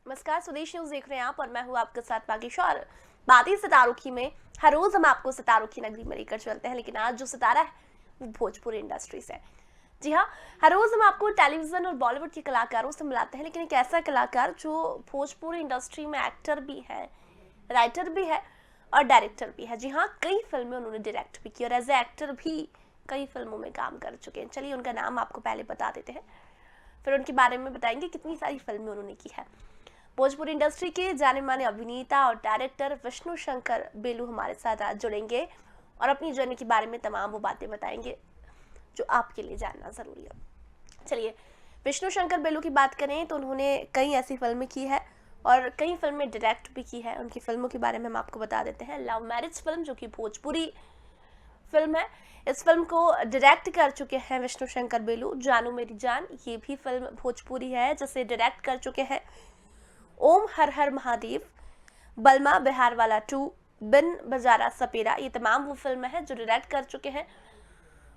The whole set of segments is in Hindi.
नमस्कार, स्वदेश न्यूज देख रहे हैं आप और मैं हूं आपके साथ बागेश। और बातें सितारों की में हर रोज हम आपको सितारों की नगरी में लेकर चलते हैं, लेकिन आज जो सितारा है वो भोजपुरी इंडस्ट्री से है। जी हाँ, हर रोज हम आपको टेलीविजन और बॉलीवुड के कलाकारों से मिलाते हैं, लेकिन एक ऐसा कलाकार जो भोजपुरी इंडस्ट्री में एक्टर भी है, राइटर भी है और डायरेक्टर भी है। जी हाँ, कई फिल्में उन्होंने डायरेक्ट भी की और एज ए एक्टर भी कई फिल्मों में काम कर चुके हैं। चलिए उनका नाम आपको पहले बता देते हैं, फिर उनके बारे में बताएंगे कितनी सारी फिल्में उन्होंने की है। भोजपुरी इंडस्ट्री के जाने माने अभिनेता और डायरेक्टर विष्णु शंकर बेलू हमारे साथ आज जुड़ेंगे और अपनी जर्नी के बारे में तमाम वो बातें बताएंगे जो आपके लिए जानना जरूरी है। चलिए, विष्णु शंकर बेलू की बात करें तो उन्होंने कई ऐसी फिल्में की है और कई फिल्में डायरेक्ट भी की है। उनकी फिल्मों के बारे में हम आपको बता देते हैं। लव मैरिज फिल्म जो कि भोजपुरी फिल्म है, इस फिल्म को डायरेक्ट कर चुके हैं विष्णु शंकर बेलू। जानू मेरी जान, ये भी फिल्म भोजपुरी है जिसे डायरेक्ट कर चुके हैं ओम हर हर महादेव, बलमा बिहार वाला 2, बिन बजारा सपेरा, ये तमाम वो फिल्म है जो डायरेक्ट कर चुके हैं।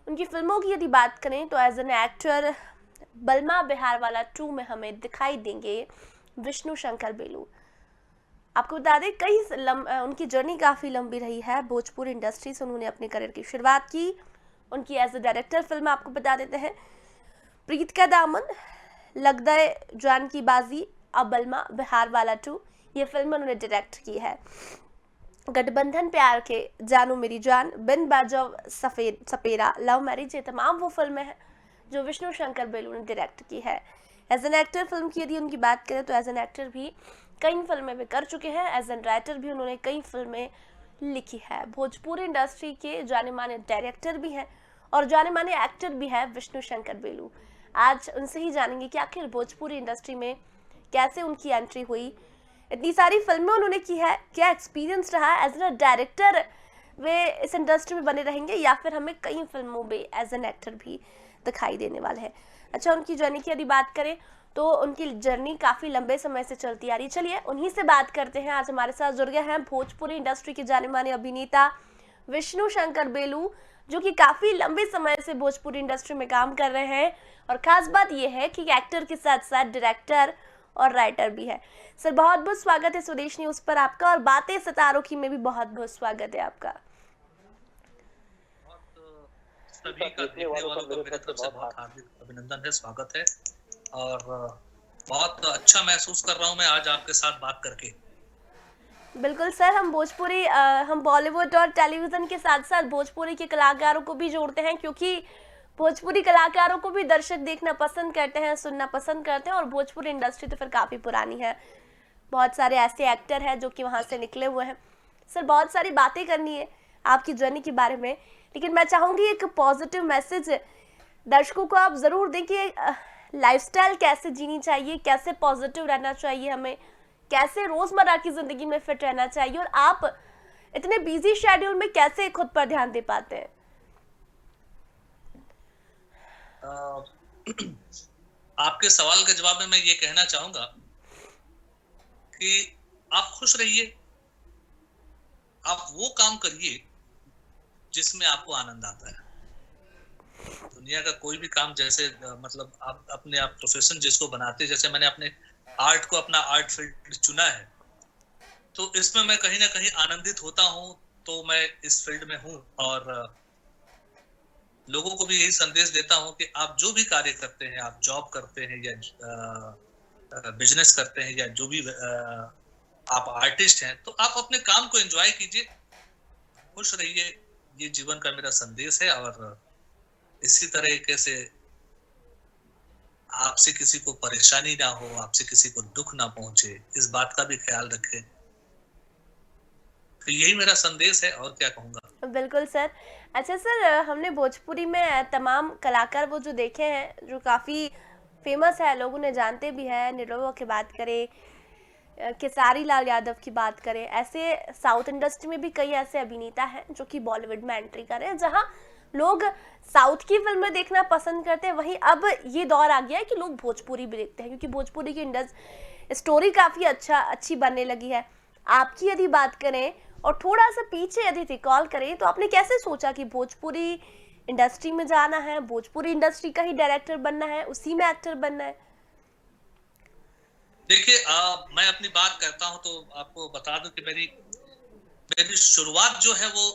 उनकी फिल्मों की यदि बात करें तो एज एन एक्टर बलमा बिहार वाला 2 में हमें दिखाई देंगे विष्णु शंकर बेलू। आपको बता दें उनकी जर्नी काफ़ी लंबी रही है भोजपुरी इंडस्ट्री से। उन्होंने अपने करियर की शुरुआत की। उनकी एज ए डायरेक्टर फिल्म आपको बता देते हैं प्रीत का दामन, लगदे जान की बाजी, अब बलमा बिहार वाला 2, ये फिल्म उन्होंने डायरेक्ट की है। गठबंधन प्यार के, जानू मेरी जान, बिन बाजव सपेरा, लव मैरिज, ये तमाम वो फिल्में हैं जो विष्णु शंकर बेलू ने डायरेक्ट की है। एज एन एक्टर फिल्म की यदि उनकी बात करें तो एज एन एक्टर भी कई फिल्में भी कर चुके हैं। एज एन राइटर भी उन्होंने कई फिल्में लिखी है। भोजपुरी इंडस्ट्री के जाने माने डायरेक्टर भी हैं और जाने माने एक्टर भी है विष्णु शंकर बेलू। आज उनसे ही जानेंगे कि आखिर भोजपुरी इंडस्ट्री में कैसे उनकी एंट्री हुई, इतनी सारी फिल्में उन्होंने की है, क्या एक्सपीरियंस रहा एज एन डायरेक्टर, वे इस इंडस्ट्री में बने रहेंगे या फिर हमें कई फिल्मों में एज एन एक्टर भी दिखाई देने वाले हैं। अच्छा, उनकी जर्नी की यदि बात करें तो उनकी जर्नी काफ़ी लंबे समय से चलती आ रही। चलिए उन्हीं से बात करते हैं। आज हमारे साथ जुड़ गए हैं भोजपुरी इंडस्ट्री के जाने माने अभिनेता विष्णु शंकर बेलू, जो कि काफ़ी लंबे समय से भोजपुरी इंडस्ट्री में काम कर रहे हैं और ख़ास बात यह है कि एक्टर के साथ साथ डायरेक्टर और राइटर भी है। सर, बहुत बहुत स्वागत है स्वदेश न्यूज पर आपका और बातें सितारों की में भी बहुत बहुत स्वागत है आपका। सभी का देखने वालों को मेरे तरफ से बहुत हार्दिक अभिनंदन है, स्वागत है और बहुत अच्छा महसूस कर रहा हूं मैं आज आपके साथ बात करके। बिल्कुल सर, हम बॉलीवुड और टेलीविजन के साथ साथ भोजपुरी के कलाकारों को भी जोड़ते हैं, क्योंकि भोजपुरी कलाकारों को भी दर्शक देखना पसंद करते हैं, सुनना पसंद करते हैं और भोजपुरी इंडस्ट्री तो फिर काफ़ी पुरानी है। बहुत सारे ऐसे एक्टर हैं जो कि वहाँ से निकले हुए हैं। सर, बहुत सारी बातें करनी है आपकी जर्नी के बारे में, लेकिन मैं चाहूँगी एक पॉजिटिव मैसेज दर्शकों को आप ज़रूर दें कि लाइफस्टाइल कैसे जीनी चाहिए, कैसे पॉजिटिव रहना चाहिए, हमें कैसे रोज़मर्रा की ज़िंदगी में फिट रहना चाहिए और आप इतने बिजी शेड्यूल में कैसे खुद पर ध्यान दे पाते हैं। आपके सवाल के जवाब में मैं ये कहना चाहूंगा कि आप खुश रहिए, आप वो काम करिए जिसमें आपको आनंद आता है। दुनिया का कोई भी काम, जैसे मतलब आप अपने आप प्रोफेशन जिसको बनाते, जैसे मैंने अपने आर्ट को अपना आर्ट फील्ड चुना है, तो इसमें मैं कहीं ना कहीं आनंदित होता हूं, तो मैं इस फील्ड में हूं और लोगों को भी यही संदेश देता हूं कि आप जो भी कार्य करते हैं, आप जॉब करते हैं या बिजनेस करते हैं या जो भी आप आर्टिस्ट हैं, तो आप अपने काम को एंजॉय कीजिए, खुश रहिए। ये जीवन का मेरा संदेश है और इसी तरीके से आपसे किसी को परेशानी ना हो, आपसे किसी को दुख ना पहुंचे, इस बात का भी ख्याल रखें। तो यही मेरा संदेश है और क्या कहूँगा। बिल्कुल सर। अच्छा सर, हमने भोजपुरी में तमाम कलाकार वो जो देखे हैं जो काफ़ी फेमस है, लोगों ने जानते भी हैं। निरहुआ की बात करें, खेसारी लाल यादव की बात करें, ऐसे साउथ इंडस्ट्री में भी कई ऐसे अभिनेता हैं जो कि बॉलीवुड में एंट्री कर रहे हैं। जहां लोग साउथ की फिल्में देखना पसंद करते हैं, वहीं अब ये दौर आ गया है कि लोग भोजपुरी भी देखते हैं, क्योंकि भोजपुरी की स्टोरी काफ़ी अच्छी बनने लगी है। आपकी यदि बात करें और थोड़ा सा पीछे यदि रिकॉल करें, तो आपने कैसे सोचा कि भोजपुरी इंडस्ट्री में जाना है, भोजपुरी इंडस्ट्री का ही डायरेक्टर बनना है, उसी में एक्टर बनना है? देखिए मैं अपनी बात करता हूं तो आपको बता दूं कि मेरी मेरी शुरुआत जो है वो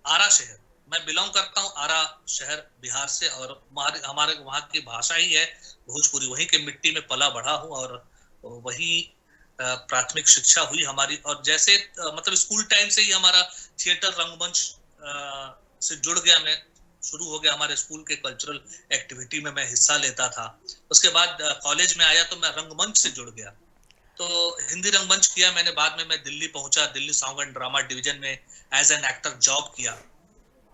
आरा शहर, मैं बिलोंग करता हूँ आरा शहर बिहार से, और हमारे हमारे वहाँ की भाषा ही है भोजपुरी, वहीं के मिट्टी में पला बढ़ा हूँ, और वही प्राथमिक शिक्षा हुई हमारी। और जैसे मतलब स्कूल टाइम से ही हमारा थिएटर रंगमंच से जुड़ गया, मैं शुरू हो गया हमारे स्कूल के कल्चरल एक्टिविटी में मैं हिस्सा लेता था। उसके बाद कॉलेज में आया तो मैं रंगमंच से जुड़ गया, तो हिंदी रंगमंच किया मैंने। बाद में मैं दिल्ली पहुंचा, Delhi song and drama division में एज एन एक्टर जॉब किया।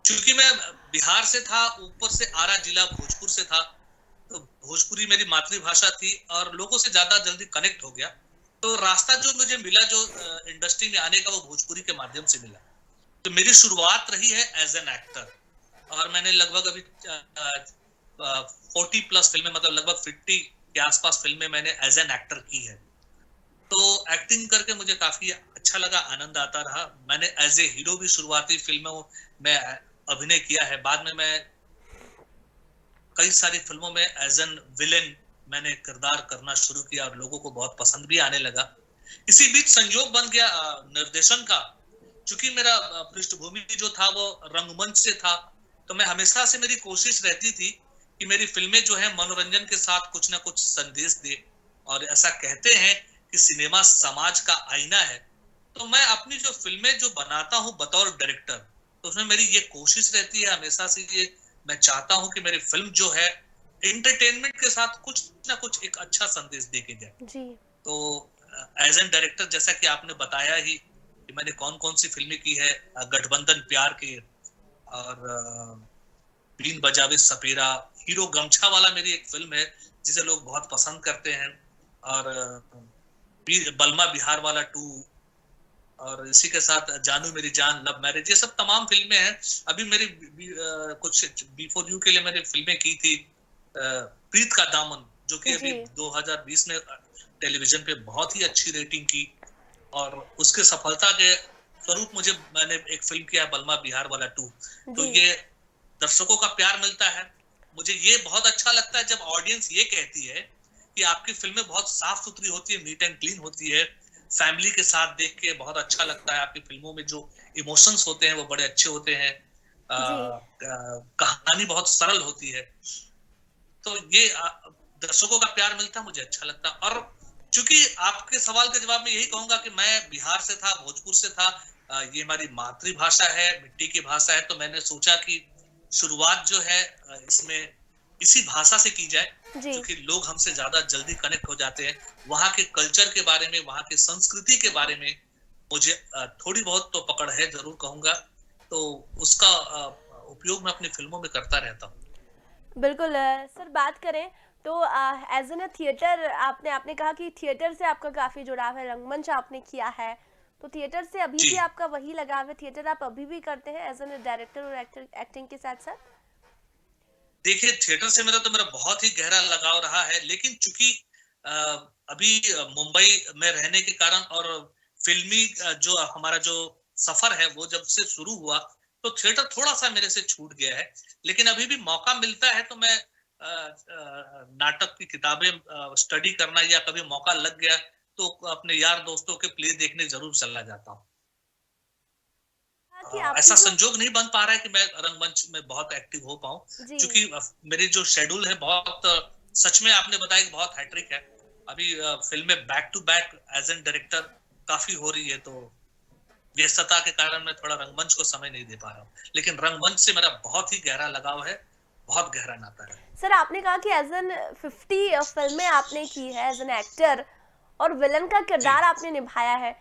क्योंकि मैं बिहार से था, ऊपर से आरा जिला भोजपुर से था, तो भोजपुरी मेरी मातृभाषा थी और लोगों से ज्यादा जल्दी कनेक्ट हो गया। तो रास्ता जो मुझे मिला, जो इंडस्ट्री में आने का, वो भोजपुरी के माध्यम से मिला। तो मेरी शुरुआत रही है एज एन एक्टर, और मैंने लगभग अभी 40+ फिल्में, मतलब लगभग 50 के आसपास फिल्में मैंने एज एन एक्टर की है। तो एक्टिंग करके मुझे काफी अच्छा लगा, आनंद आता रहा। मैंने एज ए हीरो भी शुरुआती फिल्मों में अभिनय किया है। बाद में मैं कई सारी फिल्मों में एज एन विलेन मैंने किरदार करना शुरू किया, और लोगों को बहुत पसंद भी आने लगा। इसी बीच संयोग बन गया निर्देशन का। चूंकि मेरा पृष्ठभूमि जो था वो रंगमंच से था, तो मैं हमेशा से, मेरी कोशिश रहती थी कि मेरी फिल्में जो है मनोरंजन के साथ कुछ ना कुछ संदेश दे। और ऐसा कहते हैं कि सिनेमा समाज का आईना है, तो मैं अपनी जो फिल्में जो बनाता हूँ बतौर डायरेक्टर, तो उसमें मेरी ये कोशिश रहती है हमेशा से, ये मैं चाहता हूँ कि मेरी फिल्म जो है एंटरटेनमेंट के साथ कुछ ना कुछ एक अच्छा संदेश दे के जाए। जी। तो एज एन डायरेक्टर, जैसा कि आपने बताया ही कि मैंने कौन कौन सी फिल्में की है, गठबंधन प्यार के, और बीन बजावे सपेरा, हीरो गमछा वाला मेरी एक फिल्म है जिसे लोग बहुत पसंद करते हैं, और बलमा बिहार वाला 2, और इसी के साथ जानू मेरी जान, लव मैरिज, ये सब तमाम फिल्में हैं। अभी मेरी कुछ बिफोर यू के लिए मैंने फिल्में की थी, प्रीत का दामन, जो कि अभी 2020 में टेलीविजन पे बहुत ही अच्छी रेटिंग की, और उसके सफलता के स्वरूप मैंने एक फिल्म किया बलमा बिहार वाला 2। तो ये दर्शकों का प्यार मिलता है। मुझे ये बहुत अच्छा लगता है जब ऑडियंस ये कहती है कि आपकी फिल्में बहुत साफ सुथरी होती है, नीट एंड क्लीन होती है, फैमिली के साथ देख के बहुत अच्छा लगता है। आपकी फिल्मों में जो इमोशंस होते हैं वो बड़े अच्छे होते हैं, कहानी बहुत सरल होती है। तो ये दर्शकों का प्यार मिलता है, मुझे अच्छा लगता। और चूंकि आपके सवाल के जवाब में यही कहूंगा कि मैं बिहार से था, भोजपुर से था, ये हमारी मातृभाषा है, मिट्टी की भाषा है, तो मैंने सोचा कि शुरुआत जो है इसमें इसी भाषा से की जाए, क्योंकि लोग हमसे ज्यादा जल्दी कनेक्ट हो जाते हैं। वहाँ के कल्चर के बारे में, वहाँ की संस्कृति के बारे में मुझे थोड़ी बहुत तो पकड़ है, जरूर कहूंगा। तो उसका उपयोग मैं अपनी फिल्मों में करता रहता हूँ। बिल्कुल सर, बात करें तो एज एन थिएटर, आपने कहा कि थिएटर से आपका काफ़ी जुड़ाव है, रंगमंच आपने किया है, तो थिएटर से अभी भी आपका वही लगाव है? थिएटर आप अभी भी करते हैं एज एन डायरेक्टर और एक्टिंग के साथ साथ? देखिए, थिएटर से मेरा बहुत ही गहरा लगाव रहा है, लेकिन चूंकि अभी मुंबई में रहने के कारण और फिल्मी जो हमारा जो सफर है वो जब से शुरू हुआ, तो थिएटर थोड़ा सा मेरे से छूट गया है। लेकिन अभी भी मौका मिलता है तो मैं नाटक की किताबें स्टडी करना, या कभी मौका लग गया तो अपने यार दोस्तों के प्ले देखने जरूर चला जाता हूँ। ऐसा संजोग नहीं बन पा रहा है कि मैं रंगमंच में बहुत एक्टिव हो पाऊं, क्योंकि मेरी जो शेड्यूल है बहुत, सच में आपने बताया कि बहुत हैट्रिक है। अभी फिल्में back to back as an director काफी हो रही है, तो व्यस्तता के कारण मैं थोड़ा रंगमंच को समय नहीं दे पा रहा हूँ। लेकिन रंगमंच से मेरा बहुत ही गहरा लगाव है, बहुत गहरा नाता है। सर, आपने कहा कि एज एन 50 फिल्में आपने की है एज एन एक्टर, और विलन का किरदार आपने निभाया है,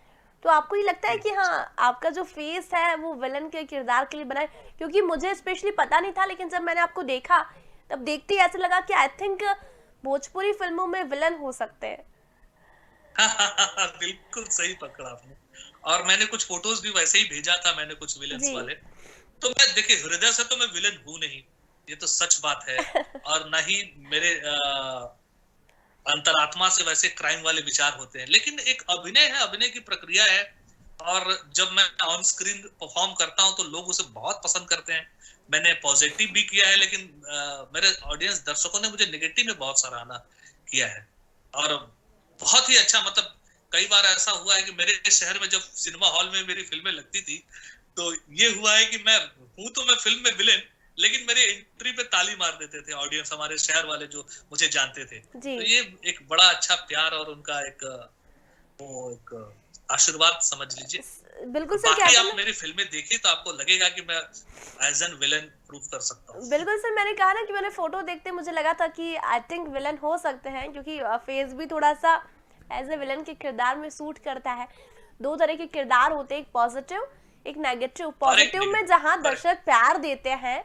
तो आपको ये लगता है कि हाँ, आपका जो फेस है वो विलन के किरदार के लिए बना है? क्योंकि मुझे स्पेशली पता नहीं था, लेकिन जब मैंने आपको देखा तब देखते ही ऐसा लगा कि आई थिंक भोजपुरी फिल्मों में विलन हो सकते हैं। बिल्कुल सही पकड़ा आपने। और मैंने कुछ फोटोज भी वैसे ही भेजा था, मैंने कुछ विलन्स वाले। तो मैं देखिए, हृदय से तो मैं विलन हूं नहीं, ये तो सच बात है। और न ही मेरे अंतरात्मा से वैसे क्राइम वाले विचार होते हैं, लेकिन एक अभिनय है, अभिनय की प्रक्रिया है। और जब मैं ऑन स्क्रीन परफॉर्म करता हूं तो लोग उसे बहुत पसंद करते हैं। मैंने पॉजिटिव भी किया है, लेकिन मेरे ऑडियंस दर्शकों ने मुझे नेगेटिव में बहुत सराहना किया है। और बहुत ही अच्छा, मतलब कई बार ऐसा हुआ है कि मेरे शहर में जब सिनेमा हॉल में मेरी फिल्में लगती थी, तो ये हुआ है कि मैं फिल्म में विलेन, लेकिन मेरे एंट्री पे ताली मार देते थे ऑडियंस, हमारे शहर वाले जो मुझे जानते थे। जी। तो ये एक बड़ा अच्छा प्यार और उनका एक आशीर्वाद समझ लीजिए। बिल्कुल सर, बाकी कहते हैं आप ना, मेरी फिल्में देखिए तो आपको लगेगा कि मैं एज एन विलेन प्रूव कर सकता हूँ। बिल्कुल सर, मैंने कहा ना कि मैंने फोटो देखते मुझे लगा था कि आई थिंक विलन हो सकते हैं, क्योंकि फेस भी थोड़ा सा एज ए विलन के किरदार में सूट करता है। दो तरह के किरदार होते हैं, एक पॉजिटिव एक नेगेटिव। और एक पॉजिटिव में नेगेटिव, जहाँ करेक्ट। दर्शक प्यार देते हैं,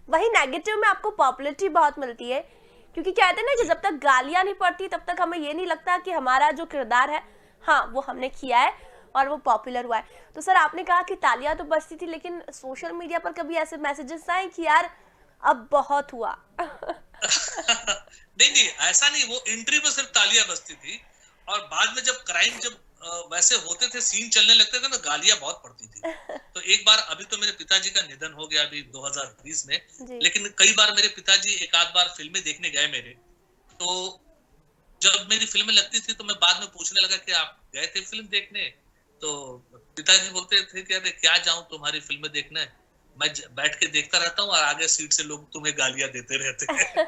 वही नेगेटिव में आपको पॉपुलैरिटी बहुत मिलती है। क्योंकि कहते हैं ना कि जी। जब तक गालियां नहीं पड़ती तब तक हमें ये नहीं लगता कि हमारा जो किरदार है, हाँ, वो हमने किया है और वो पॉपुलर हुआ है। तो सर, आपने कहा कि तालियां तो बजती थी, लेकिन सोशल मीडिया पर कभी ऐसे मैसेजेस आए कि यार अब बहुत हुआ? नहीं नहीं, ऐसा नहीं, वो एंट्री में सिर्फ तालियां बजती थी, और बाद में जब क्राइम जब वैसे होते थे, सीन चलने लगते थे ना, गालियां बहुत पड़ती थी। तो एक बार, अभी तो मेरे पिताजी का निधन हो गया अभी 2020 में, जी। लेकिन कई बार मेरे पिताजी एक आध बार फिल्में देखने गए मेरे, तो जब मेरी फिल्में लगती थी तो मैं बाद में पूछने लगा कि आप गए थे फिल्म देखने, तो पिताजी बोलते थे कि अरे क्या जाऊं तुम्हारी फिल्में देखने, बैठ के देखता रहता हूँ और आगे सीट से लोग तुम्हें गालियां देते रहते हैं।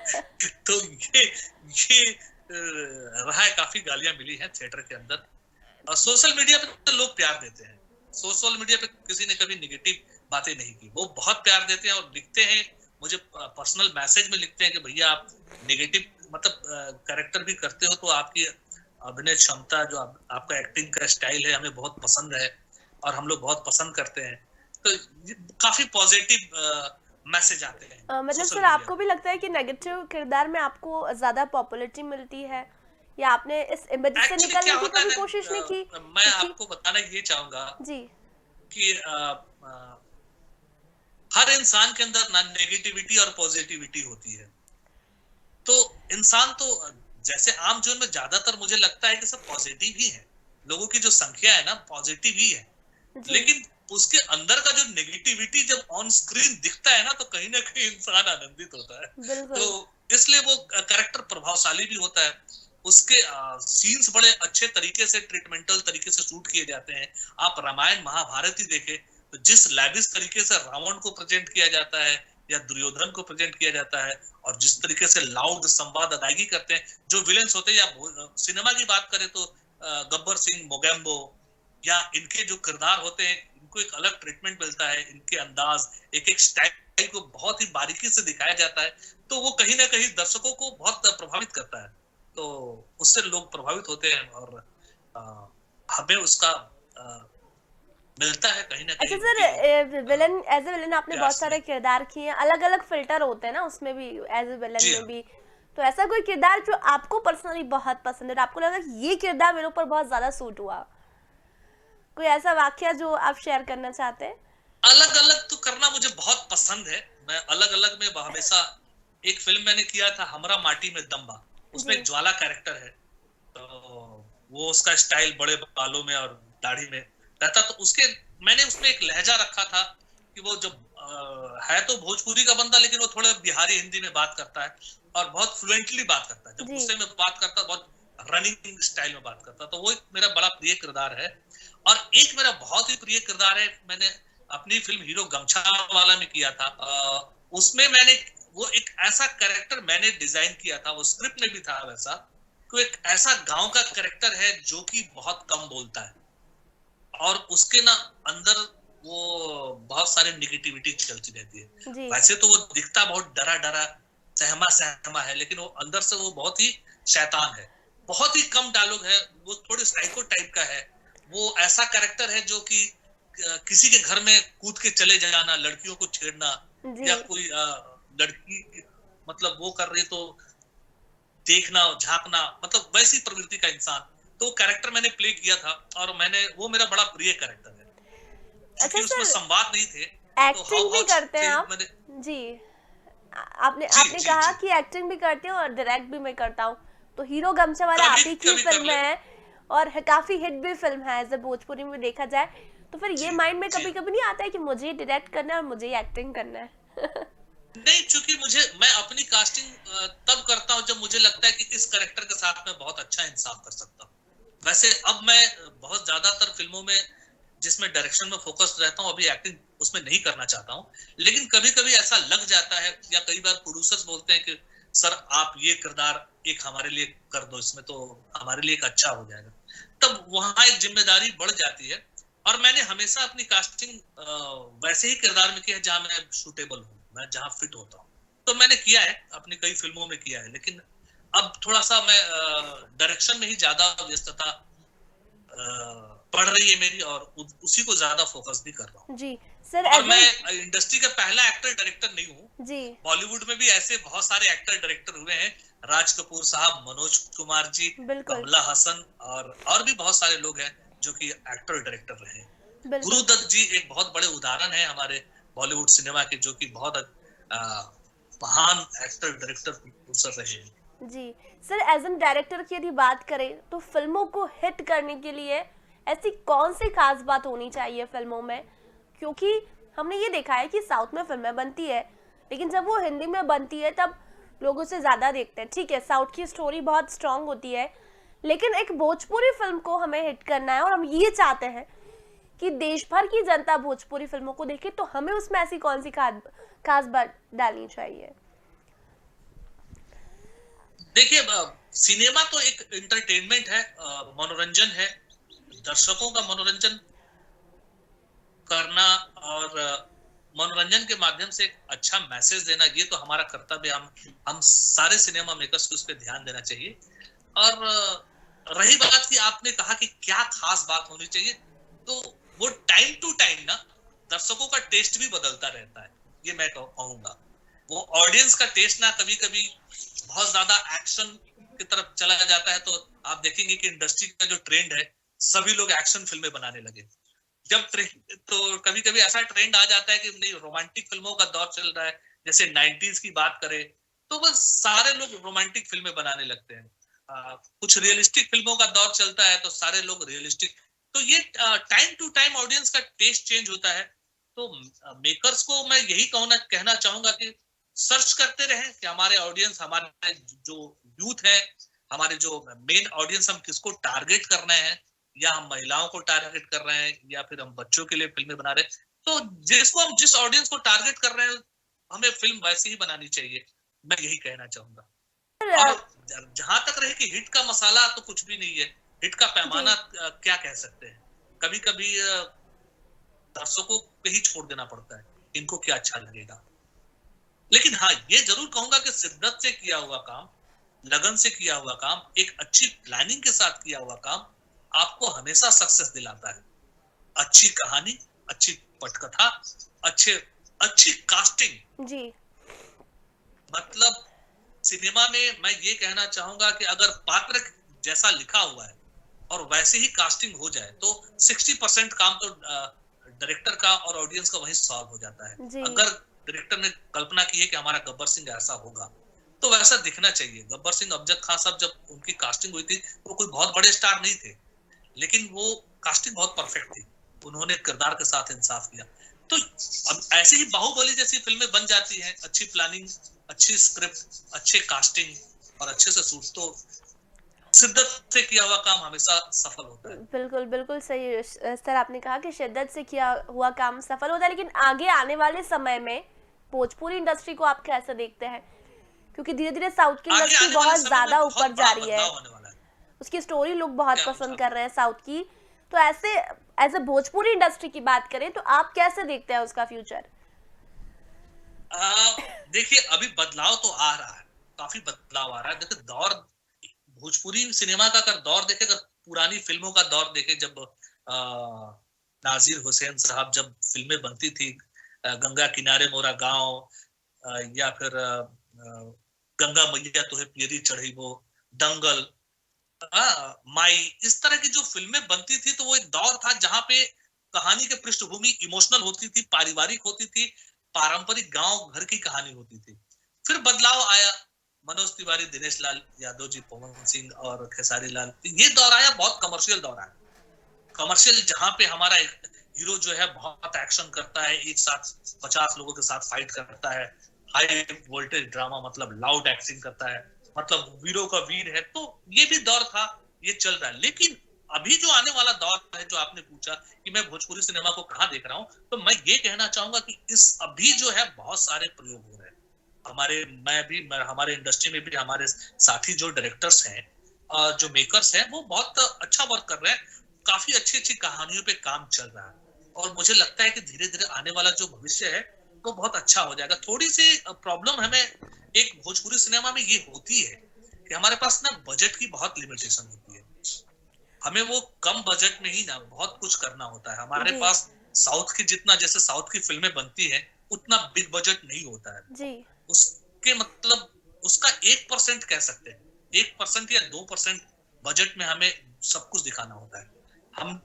तो ये रहा है, काफी गालियां मिली हैं थिएटर के अंदर। और सोशल मीडिया पे तो लोग प्यार देते हैं, सोशल मीडिया पे किसी ने कभी निगेटिव बातें नहीं की, वो बहुत प्यार देते हैं और लिखते हैं मुझे, पर्सनल मैसेज में लिखते हैं कि भैया आप नेगेटिव मतलब कैरेक्टर भी करते हो, तो आपकी अभिनय क्षमता, जो आपका एक्टिंग का स्टाइल है, हमें बहुत पसंद है और हम लोग बहुत पसंद करते हैं। तो काफी पॉजिटिव मैसेज आते हैं मतलब सोशल सर, मीडिया आपको पे। भी लगता है कि नेगेटिव किरदार में आपको ज्यादा पॉपुलैरिटी मिलती है, या आपने इस इमेज से एक्चुअली क्या निकलने की होता है कभी कोशिश नहीं की? ना, मैं क्योंकि आपको बताना ये चाहूंगा जी। कि हर इंसान के अंदर ना नेगेटिविटी और पॉजिटिविटी होती है। तो इंसान तो जैसे आम जीवन में ज्यादातर मुझे लगता है कि सब पॉजिटिव ही है, लोगों की जो संख्या है ना पॉजिटिव ही है, जी। लेकिन उसके अंदर का जो नेगेटिविटी जब ऑन स्क्रीन दिखता है ना, तो कहीं ना कहीं इंसान आनंदित होता है। तो बिल्कुल। इसलिए वो कैरेक्टर प्रभावशाली भी होता है, उसके सीन्स बड़े अच्छे तरीके से, ट्रीटमेंटल तरीके से शूट किए जाते हैं। आप रामायण महाभारत ही देखें, तो जिस लैविश तरीके से रावण को प्रेजेंट किया जाता है या दुर्योधन को प्रेजेंट किया जाता है, और जिस तरीके से लाउड संवाद अदायगी करते हैं जो विलेंस होते हैं, या सिनेमा की बात करें तो गब्बर सिंह, मोगेम्बो, या इनके जो किरदार होते हैं, इनको एक अलग ट्रीटमेंट मिलता है, इनके अंदाज, एक एक स्टाइल को बहुत ही बारीकी से दिखाया जाता है, तो वो कहीं ना कहीं दर्शकों को बहुत प्रभावित करता है। तो उससे लोग प्रभावित होते हैं और हमें उसका मिलता है कहीं ना अच्छा कहीं सर, उनके विलन, एज ए विलन आपने बहुत प्रयास सारे में। किरदार किए हैं, अलग अलग फिल्टर होते हैं ना उसमें भी, एज ए विलन जी में हाँ। भी। तो ऐसा कोई किरदार जो आपको पर्सनली बहुत पसंद है और आपको लगा कि ये किरदार मेरे ऊपर बहुत ज्यादा सूट हुआ? कोई ऐसा वाकया जो आप शेयर करना चाहते हैं? अलग अलग तो करना मुझे बहुत पसंद है, मैं अलग अलग में हमेशा, एक फिल्म मैंने किया था हमरा माटी में दम्बा, उसमें जी। एक ज्वाला कैरेक्टर है, तो वो उसका स्टाइल बड़े बालों में और दाढ़ी में रहता, तो उसके मैंने उसमें एक लहजा रखा था कि वो जब है तो भोजपुरी का बंदा, लेकिन वो थोड़ा बिहारी हिंदी में बात करता है और बहुत फ्लुएंटली बात करता है, जब जी। गुस्से में बात करता है बहुत रनिंग स्टाइल में बात करता है, तो वो एक मेरा बड़ा प्रिय किरदार है। और एक मेरा बहुत ही प्रिय किरदार है, मैंने अपनी फिल्म हीरो गमछा वाला में किया था, उसमें मैंने वो एक ऐसा कैरेक्टर मैंने डिजाइन किया था, वो स्क्रिप्ट में भी था वैसा, तो एक ऐसा गांव का कैरेक्टर है जो कि बहुत कम बोलता है, और उसके ना अंदर वो बहुत सारी निगेटिविटी चलती रहती है। जी। वैसे तो वो दिखता बहुत डरा डरा, सहमा सहमा है, लेकिन वो अंदर से वो बहुत ही शैतान है, बहुत ही कम डायलॉग है, वो थोड़ी साइको टाइप का है। वो ऐसा कैरेक्टर है जो कि किसी के घर में कूद के चले जाना, लड़कियों को छेड़ना, जी। या कोई लड़की मतलब वो कर रही तो देखना झांकना, मतलब वैसी प्रवृत्ति का इंसान, तो कैरेक्टर मैंने प्ले किया था, और वो मेरा बड़ा प्रिय कैरेक्टर है, अच्छा क्योंकि उसमें सर, संवाद नहीं थे, तो हाव एक्टिंग भी भाव करते हैं से आप? मैंने। जी। आपने जी आपने जी कहा जी, कि एक्टिंग भी करते हो और डायरेक्ट भी मैं करता हूँ। तो हीरो गमछा वाला आप कभी ही की कभी कर फिल्म ले। है और काफी हिट भी फिल्म है एज ए भोजपुरी में देखा जाए। तो फिर ये जी माइंड में जी, कभी कभी नहीं आता है कि मुझे डायरेक्ट करना है और मुझे ही एक्टिंग करना है? नहीं, चूंकि मैं अपनी कास्टिंग तब करता हूं जब मुझे लगता है कि इस कैरेक्टर के साथ मैं बहुत अच्छा इंसाफ कर सकता हूं। वैसे अब मैं बहुत ज्यादातर फिल्मों में जिसमें डायरेक्शन में फोकस रहता हूं, अभी एक्टिंग उसमें नहीं करना चाहता हूं। लेकिन कभी कभी ऐसा लग जाता है, या कई बार प्रोड्यूसर्स बोलते हैं कि सर आप ये किरदार एक हमारे लिए कर दो, इसमें तो हमारे लिए एक अच्छा हो जाएगा। तब वहां एक जिम्मेदारी बढ़ जाती है। और मैंने हमेशा अपनी कास्टिंग वैसे ही किरदार में किया है जहां मैं सूटेबल हूँ, मैं जहां फिट होता हूँ। तो मैंने किया है, अपनी कई फिल्मों में किया है। लेकिन अब थोड़ा सा मैं डायरेक्शन में ही ज्यादा व्यस्तता बढ़ रही है मेरी, और उसी को ज्यादा फोकस भी कर रहा हूँ। जी सर, और एज मैं एन इंडस्ट्री का पहला एक्टर डायरेक्टर नहीं हूँ। जी बॉलीवुड में भी ऐसे बहुत सारे एक्टर डायरेक्टर हुए हैं, राज कपूर साहब, मनोज कुमार जी, बिल्कुल कमला हसन, और भी बहुत सारे लोग हैं जो कि एक्टर डायरेक्टर रहे हैं। बिल्कुल गुरुदत्त जी एक बहुत बड़े उदाहरण है हमारे बॉलीवुड सिनेमा के, जो कि बहुत महान एक्टर डायरेक्टर प्रोड्यूसर रहे हैं। जी सर, एज एन डायरेक्टर की यदि बात करें तो फिल्मों को हिट करने के लिए ऐसी कौन सी खास बात होनी चाहिए फिल्मों में? क्योंकि हमने ये देखा है कि साउथ में फिल्में बनती है, लेकिन जब वो हिंदी में बनती है तब लोग उसे ज़्यादा देखते हैं। ठीक है, साउथ की स्टोरी बहुत स्ट्रांग होती है, लेकिन एक भोजपुरी फिल्म को हमें हिट करना है और हम ये चाहते हैं कि देश भर की जनता भोजपुरी फिल्मों को देखे, तो हमें उसमें ऐसी कौन सी खास बात डालनी चाहिए? देखिए, सिनेमा तो एक एंटरटेनमेंट है, मनोरंजन है। दर्शकों का मनोरंजन करना और मनोरंजन के माध्यम से एक अच्छा मैसेज देना, ये तो हमारा कर्तव्य है। हम सारे सिनेमा मेकर्स को इस पे ध्यान देना चाहिए। और रही बात की आपने कहा कि क्या खास बात होनी चाहिए, तो वो टाइम टू टाइम ना दर्शकों का टेस्ट भी बदलता रहता है, ये मैं कहूंगा। वो ऑडियंस का टेस्ट ना कभी कभी बहुत ज्यादा एक्शन की तरफ चला जाता है, तो आप देखेंगे कि इंडस्ट्री का जो ट्रेंड है, सभी लोग एक्शन फिल्में बनाने लगे। जब तो कभी कभी ऐसा ट्रेंड आ जाता है कि नहीं, रोमांटिक फिल्मों का दौर चल रहा है, जैसे 90s की बात करें तो बस सारे लोग रोमांटिक फिल्में बनाने लगते हैं। कुछ रियलिस्टिक फिल्मों का दौर चलता है तो सारे लोग रियलिस्टिक। तो ये टाइम टू टाइम ऑडियंस का टेस्ट चेंज होता है। तो मेकर्स को मैं यही कहना चाहूंगा कि सर्च करते रहे कि हमारे ऑडियंस, हमारे जो यूथ है, हमारे जो मेन ऑडियंस, हम किसको टारगेट कर रहे हैं, या हम महिलाओं को टारगेट कर रहे हैं, या फिर हम बच्चों के लिए फिल्में बना रहे हैं। तो जिस ऑडियंस को टारगेट कर रहे हैं, हमें फिल्म वैसी ही बनानी चाहिए, मैं यही कहना चाहूंगा। और जहां तक रहे कि हिट का मसाला, तो कुछ भी नहीं है। हिट का पैमाना क्या कह सकते हैं, कभी कभी दर्शकों पे ही छोड़ देना पड़ता है, इनको क्या अच्छा लगेगा। लेकिन हाँ, ये जरूर कहूंगा कि शिद्दत से किया हुआ काम, लगन से किया हुआ काम, एक अच्छी प्लानिंग के साथ किया हुआ काम आपको हमेशा सक्सेस दिलाता है। अच्छी कहानी, अच्छी पटकथा, अच्छी कास्टिंग। जी मतलब सिनेमा में मैं ये कहना चाहूंगा कि अगर पात्र जैसा लिखा हुआ है और वैसे ही कास्टिंग हो जाए, तो 60% काम तो डायरेक्टर का और ऑडियंस का वहीं सॉल्व हो जाता है। जी अगर डायरेक्टर ने कल्पना की है कि हमारा गब्बर सिंह ऐसा होगा, तो वैसा दिखना चाहिए। गब्बर सिंह, अमजद खान साहब, जब उनकी कास्टिंग हुई थी, वो कोई बहुत बड़े स्टार नहीं थे, लेकिन वो कास्टिंग बहुत परफेक्ट थी। उन्होंने किरदार के साथ इंसाफ किया। तो अब ऐसे ही बाहुबली जैसी फिल्में बन जाती हैं, अच्छी प्लानिंग, अच्छी स्क्रिप्ट, अच्छे कास्टिंग और अच्छे से शूट, तो शिद्दत से किया हुआ काम हमेशा सफल होता है। बिल्कुल बिल्कुल सही सर, आपने कहा कि शिद्दत से किया हुआ काम सफल होता है, लेकिन आगे आने वाले समय में भोजपुरी इंडस्ट्री को आप कैसे देखते हैं? क्योंकि धीरे धीरे साउथ की आगे इंडस्ट्री आने वाले बहुत समय ज्यादा में ऊपर बहुत जा बड़ा रही है, बदलाव होने वाला है। उसकी स्टोरी लोग बहुत क्या पसंद पूछा? कर रहे हैं साउथ की। तो ऐसे एज ए भोजपुरी इंडस्ट्री की बात करें तो आप कैसे देखते हैं उसका फ्यूचर? देखिए, अभी बदलाव तो आ रहा है, काफी बदलाव आ रहा है। देखिए, दौर भोजपुरी सिनेमा का अगर दौर देखे, अगर पुरानी फिल्मों का दौर देखे, जब नाजिर हुसैन साहब जब फिल्में बनती थी, गंगा किनारे मोरा गांव, या फिर गंगा मैया तुहे पियरी चढ़ी, वो दंगल, माई, इस तरह की जो फिल्में बनती थी, तो वो एक दौर था जहां पे कहानी के पृष्ठभूमि इमोशनल होती थी, पारिवारिक होती थी, पारंपरिक गांव घर की कहानी होती थी। फिर बदलाव आया, मनोज तिवारी, दिनेश लाल यादव जी, पवन सिंह और खेसारी लाल, ये दौर आया, बहुत कमर्शियल दौर आया। कमर्शियल, जहां पे हमारा हीरो जो है बहुत एक्शन करता है, एक साथ 50 लोगों के साथ फाइट करता है, हाई वोल्टेज ड्रामा, मतलब लाउड एक्टिंग करता है, मतलब वीरों का वीर है। तो ये भी दौर था, ये चल रहा है। लेकिन अभी जो आने वाला दौर है, जो आपने पूछा कि मैं भोजपुरी सिनेमा को कहाँ देख रहा हूँ, तो मैं ये कहना चाहूंगा कि इस अभी जो है बहुत सारे प्रयोग हो रहे हैं। हमारे इंडस्ट्री में भी हमारे साथी जो डायरेक्टर्स हैं, जो मेकर्स हैं, वो बहुत अच्छा वर्क कर रहे हैं। काफी अच्छी अच्छी कहानियों पे काम चल रहा है, और मुझे लगता है कि धीरे धीरे आने वाला जो भविष्य है वो बहुत अच्छा हो जाएगा। थोड़ी सी प्रॉब्लम हमें एक भोजपुरी सिनेमा में ये होती है कि हमारे पास ना बजट की बहुत लिमिटेशन होती है। हमें वो कम बजट में ही ना बहुत कुछ करना होता है। हमारे जी पास साउथ की जितना, जैसे साउथ की फिल्में बनती है, उतना बिग बजट नहीं होता है। जी उसके मतलब उसका 1% कह सकते हैं, 1% या 2% बजट में हमें सब कुछ दिखाना होता है। हम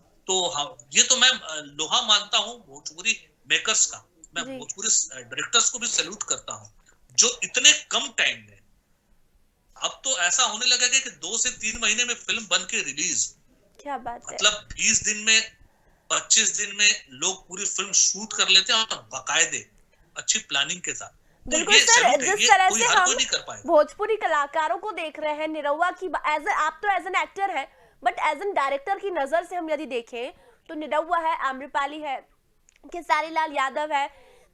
ये तो मैं लोहा मानता हूँ भोजपुरी मेकर्स का। मैं जी। भोजपुरी डायरेक्टर्स को भी सैल्यूट करता हूँ, जो इतने कम टाइम में, अब तो ऐसा होने लगा कि 2 से 3 महीने में फिल्म बन के रिलीज, क्या बात है। मतलब 20 दिन में, 25 दिन में लोग पूरी फिल्म शूट कर लेते हैं, और बाकायदे अच्छी प्लानिंग के साथ। तो बिल्कुल ये सर, सैल्यूट है, जिस ये तरह कोई से हर हम कोई नहीं कर पाएगा। भोजपुरी कलाकारों को देख रहे हैं, निरहुआ की एज आप तो एज एन एक्टर है, बट एज एन डायरेक्टर की नजर से हम यदि देखें तो निरहुआ है, आम्रपाली है, खेसारी लाल यादव है,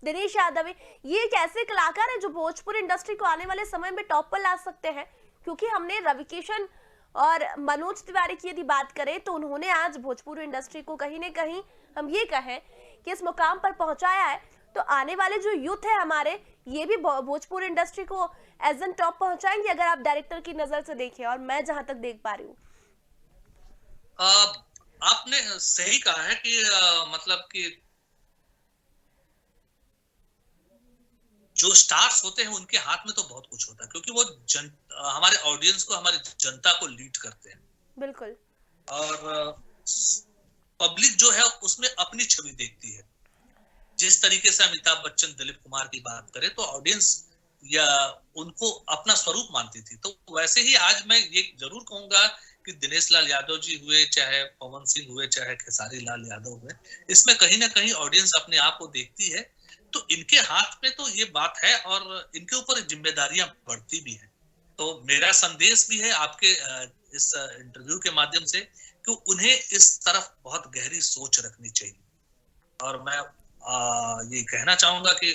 दिनेश यादव है। ये एक ऐसे कलाकार है जो भोजपुरी इंडस्ट्री को आने वाले समय में टॉप पर ला सकते हैं, क्योंकि हमने रविकिशन और मनोज तिवारी की यदि बात करें तो उन्होंने आज भोजपुरी इंडस्ट्री को कहीं ना कहीं हम ये कहें कि इस मुकाम पर पहुंचाया है। तो आने वाले जो यूथ है हमारे, ये भी भोजपुरी इंडस्ट्री को एज एन टॉप पहुंचाएंगे अगर आप डायरेक्टर की नजर से देखें, और मैं जहां तक देख पा रही हूँ। आपने सही कहा है कि मतलब कि जो स्टार्स होते हैं उनके हाथ में तो बहुत कुछ होता है, क्योंकि वो हमारे ऑडियंस को, हमारी जनता को लीड करते हैं। बिल्कुल। और पब्लिक जो है उसमें अपनी छवि देखती है। जिस तरीके से अमिताभ बच्चन, दिलीप कुमार की बात करें, तो ऑडियंस या उनको अपना स्वरूप मानती थी। तो वैसे ही आज मैं ये जरूर कहूंगा कि दिनेश लाल यादव जी हुए, चाहे पवन सिंह हुए, चाहे खेसारी लाल यादव हुए, इसमें कहीं ना कहीं ऑडियंस अपने आप को देखती है। तो इनके हाथ में तो ये बात है, और इनके ऊपर जिम्मेदारियां बढ़ती भी है। तो मेरा संदेश भी है आपके इस इंटरव्यू के माध्यम से, कि उन्हें इस तरफ बहुत गहरी सोच रखनी चाहिए। और मैं ये कहना चाहूंगा कि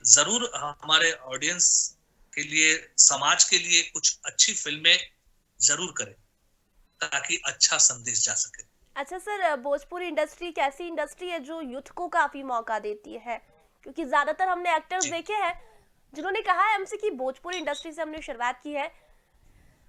जरूर हमारे ऑडियंस के लिए, समाज के लिए कुछ अच्छी फिल्में जरूर करें, ताकि अच्छा संदेश जा सके। अच्छा सर, भोजपुरी इंडस्ट्री एक ऐसी इंडस्ट्री है जो यूथ को काफी मौका देती है, क्योंकि ज्यादातर हमने एक्टर्स जी देखे हैं जिन्होंने कहा है हमसे कि भोजपुरी इंडस्ट्री से हमने शुरुआत की है।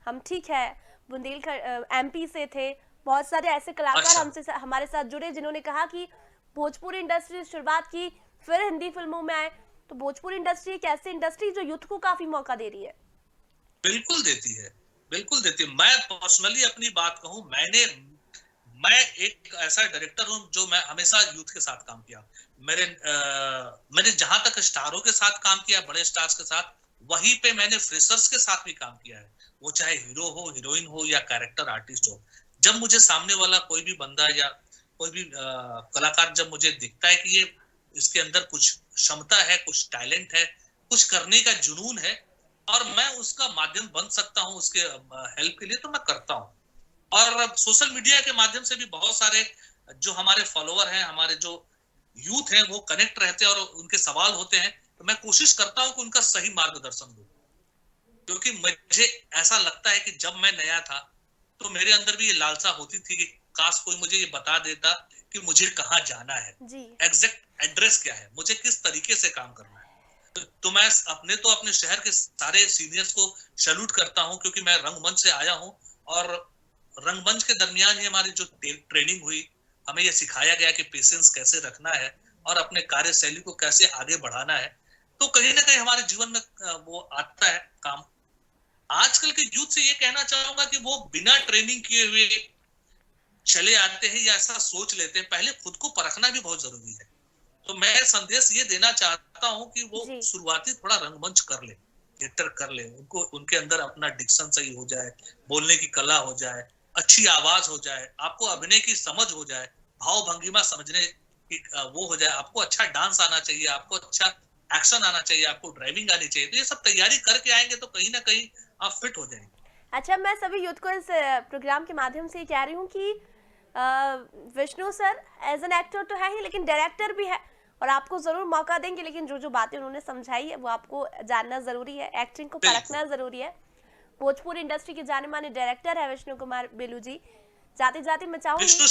हम ठीक है बुंदेलखंड एमपी से थे, बहुत सारे ऐसे कलाकार अच्छा। हमसे हमारे साथ जुड़े जिन्होंने कहा कि भोजपुरी इंडस्ट्री से शुरुआत की, फिर हिंदी फिल्मों में आए। तो भोजपुरी इंडस्ट्री एक ऐसी इंडस्ट्री जो यूथ को काफी मौका दे रही है। बिल्कुल देती है, बिल्कुल देती है। मैं पर्सनली अपनी बात कहूं, मैं एक ऐसा डायरेक्टर हूं जो मैं हमेशा यूथ के साथ काम किया। मैंने जहां तक स्टारों के साथ काम किया, बड़े स्टार्स के साथ, वहीं पे मैंने फ्रेशर्स के साथ भी काम किया है। वो चाहे हीरो हो, हीरोइन हो, या कैरेक्टर आर्टिस्ट हो। जब मुझे सामने वाला कोई भी बंदा या कोई भी कलाकार जब मुझे दिखता है कि ये, इसके अंदर कुछ क्षमता है, कुछ टैलेंट है, कुछ करने का जुनून है, और मैं उसका माध्यम बन सकता हूँ उसके हेल्प के लिए, तो मैं करता हूँ। और सोशल मीडिया के माध्यम से भी बहुत सारे जो हमारे फॉलोअर हैं, हमारे जो यूथ हैं, वो कनेक्ट रहते हैं, और उनके सवाल होते हैं, तो मैं कोशिश करता हूँ कि उनका सही मार्गदर्शन दूं। क्योंकि मुझे ऐसा लगता है कि जब मैं नया था, तो मेरे अंदर भी ये लालसा होती थी कि काश कोई मुझे ये बता देता कि मुझे कहाँ जाना है, जी एग्जैक्ट एड्रेस क्या है, मुझे किस तरीके से काम करना है। तो मैं अपने शहर के सारे सीनियर्स को सैल्यूट करता हूँ, क्योंकि मैं रंगमंच से आया हूँ, और रंगमंच के दरमियान ही हमारी जो ट्रेनिंग हुई, हमें ये सिखाया गया कि पेशेंस कैसे रखना है, और अपने कार्यशैली को कैसे आगे बढ़ाना है। तो कहीं ना कहीं हमारे जीवन में वो आता है काम। आजकल के यूथ से ये कहना चाहूंगा कि वो बिना ट्रेनिंग किए हुए चले आते हैं, या ऐसा सोच लेते हैं। पहले खुद को परखना भी बहुत जरूरी है। तो मैं संदेश ये देना चाहता हूं कि वो जी शुरुआती थोड़ा रंगमंच कर ले, थिएटर कर ले, उनको उनके अंदर अपना डिक्शन सही हो जाए, बोलने की कला हो जाए, अच्छी आवाज हो जाए, आपको अभिनय की समझ हो जाए, भाव भंगिमा समझने की वो हो जाए, आपको अच्छा डांस आना चाहिए, आपको अच्छा एक्शन आना चाहिए, आपको ड्राइविंग आनी चाहिए, तो ये सब तैयारी करके आएंगे तो कहीं ना कहीं आप फिट हो जाएंगे। अच्छा, मैं सभी यूथ को इस प्रोग्राम के माध्यम से ये कह रही हूँ कि Vishnu sir as an actor तो है ही, लेकिन डायरेक्टर भी है और आपको जरूर मौका देंगे, लेकिन जो जो बातें उन्होंने समझाई है वो आपको जानना जरूरी है, एक्टिंग को परखना जरूरी है। भोजपुरी इंडस्ट्री के जाने माने डायरेक्टर है विष्णु कुमार बेलू जी। जाते जाते मैं चाहूंगी विष्णु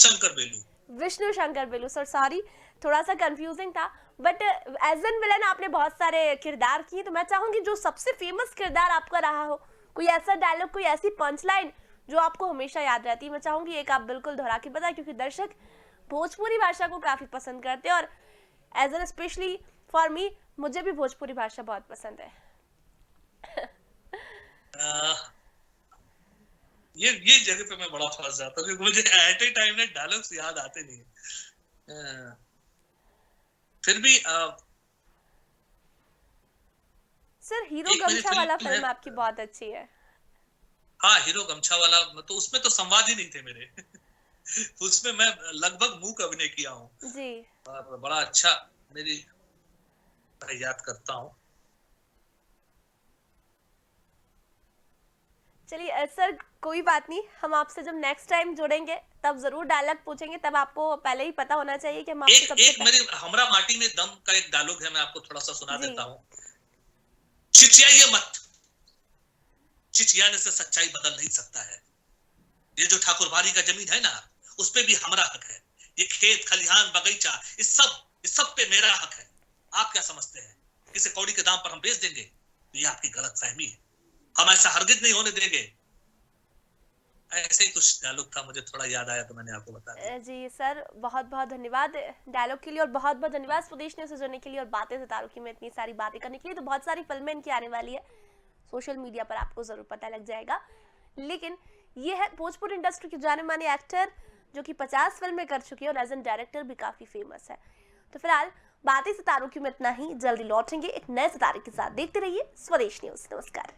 शंकर बेलू सर, सॉरी थोड़ा सा कंफ्यूजिंग था, बट एज एन विलन आपने बहुत सारे किरदार किए, तो मैं चाहूंगी जो सबसे फेमस किरदार आपका रहा हो, कोई ऐसा डायलॉग, कोई ऐसी पंच लाइन जो आपको हमेशा याद रहती है, मैं चाहूंगी एक आप बिल्कुल दोहरा के बताएं, क्योंकि दर्शक भोजपुरी भाषा को काफी पसंद करते हैं और as an especially for me, मुझे भी भोजपुरी भाषा बहुत पसंद है। ये जगह पे मैं बड़ा फंस जाता हूँ क्योंकि मुझे एट ए टाइम में डायलॉग्स याद आते नहीं है। फिर भी सर हीरो गमछा वाला फिल्म आपकी बहुत अच्छी है। हाँ, हीरो गमछा वाला, तो उसमें तो संवाद ही नहीं थे मेरे। उसमें मैं लगभग मूक अभिनय किया हूँ जी, और बड़ा अच्छा मेरी याद करता हूँ। चलिए सर कोई बात नहीं, हम आपसे जब नेक्स्ट टाइम जुड़ेंगे तब जरूर डायलॉग पूछेंगे, तब आपको पहले ही पता होना चाहिए कि हम आपसे सबसे एक मेरे हमरा माटी में दम का एक डायलॉग है, मैं आपको थोड़ा सा सुना देता हूँ। चिचियाइए मत, चिचियाने से सच्चाई बदल नहीं सकता है। ये जो ठाकुरबाड़ी का जमीन है ना, उस पे भी हमारा हक है। ये खेत खलिहान बगीचा, इस सब पे मेरा हक है। आप क्या समझते हैं किसी कौड़ी के दाम पर हम बेच देंगे? ये आपकी गलत फहमी है, हम ऐसा हरगिज नहीं होने देंगे। ऐसे ही कुछ डायलॉग था, मुझे थोड़ा याद आया तो मैंने आपको बता दिया। जी सर, बहुत बहुत धन्यवाद डायलॉग के लिए और बहुत बहुत धन्यवाद स्वदेश न्यूज़ से जुड़ने के लिए और बातें सितारों की में इतनी सारी बातें करने के लिए। तो बहुत सारी फिल्में इनकी आने वाली है, सोशल मीडिया पर आपको जरूर पता लग जाएगा। लेकिन ये है भोजपुरी इंडस्ट्री के जाने माने एक्टर जो कि 50 फिल्में कर चुकी है और एज एन डायरेक्टर भी काफी फेमस है। तो फिलहाल बातें सितारों की में इतना ही, जल्दी लौटेंगे एक नए सितारे के साथ। देखते रहिए स्वदेश न्यूज़। नमस्कार।